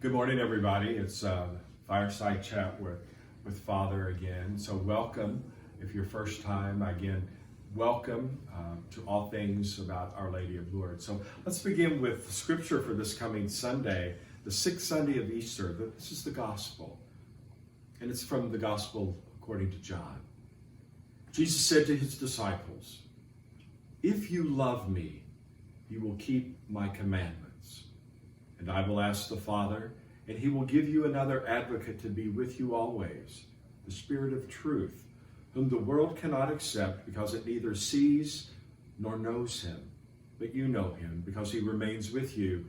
Good morning, everybody. It's Fireside Chat with Father again. So welcome. If you're first time, again, welcome to all things about Our Lady of Lourdes. So let's begin with the scripture for this coming Sunday, the sixth Sunday of Easter. This is the gospel, and it's from the gospel according to John. Jesus said to his disciples, "If you love me, you will keep my commandments. And I will ask the Father, and he will give you another advocate to be with you always, the Spirit of truth, whom the world cannot accept because it neither sees nor knows him. But you know him because he remains with you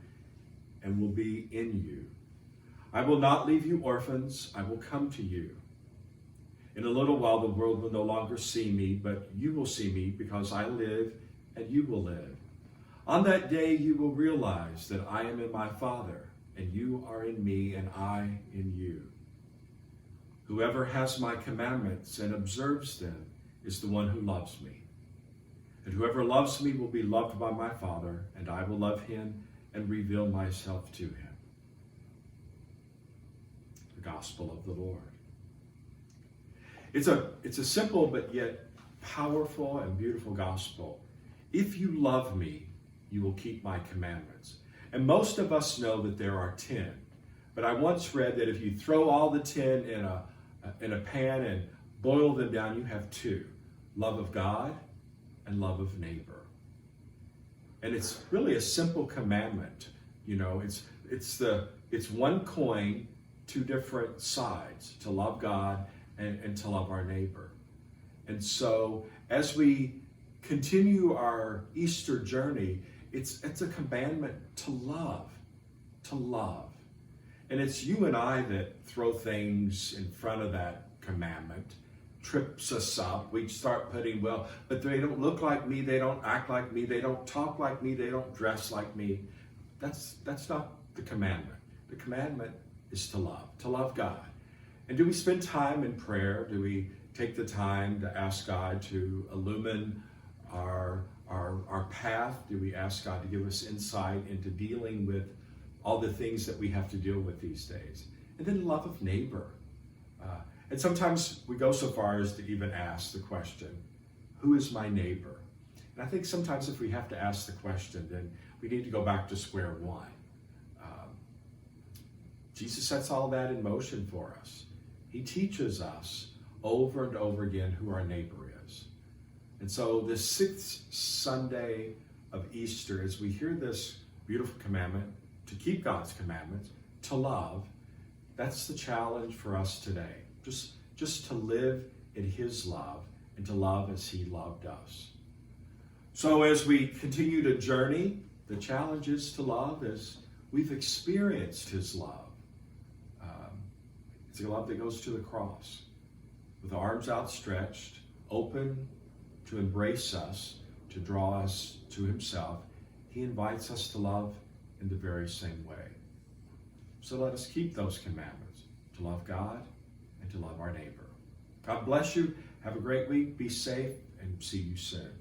and will be in you. I will not leave you orphans, I will come to you. In a little while the world will no longer see me, but you will see me because I live and you will live. On that day you will realize that I am in my Father, and you are in me, and I in you. Whoever has my commandments and observes them is the one who loves me. And whoever loves me will be loved by my Father, and I will love him and reveal myself to him." The gospel of the Lord. It's a simple but yet powerful and beautiful gospel. If you love me, you will keep my commandments. And most of us know that there are 10. But I once read that if you throw all the 10 in a pan and boil them down, you have 2. Love of God and love of neighbor. And it's really a simple commandment. You know, it's one coin, 2 different sides, to love God and to love our neighbor. And so as we continue our Easter journey, it's a commandment to love. And it's you and I that throw things in front of that commandment, trips us up. We start putting, well, but they don't look like me, they don't act like me, they don't talk like me, they don't dress like me. That's not the commandment. The commandment is to love God. And do we spend time in prayer? Do we take the time to ask God to illumine our path? Do we ask God to give us insight into dealing with all the things that we have to deal with these days? And then love of neighbor. And sometimes we go so far as to even ask the question, who is my neighbor? And I think sometimes if we have to ask the question, then we need to go back to square one. Jesus sets all that in motion for us. He teaches us over and over again who our neighbor is. And so the sixth Sunday of Easter, as we hear this beautiful commandment to keep God's commandments, to love, that's the challenge for us today. Just to live in his love and to love as he loved us. So as we continue to journey, the challenge is to love as we've experienced his love. It's a love that goes to the cross, with arms outstretched, open to embrace us, to draw us to himself. He invites us to love in the very same way. So let us keep those commandments, to love God and to love our neighbor. God bless you. Have a great week. Be safe and see you soon.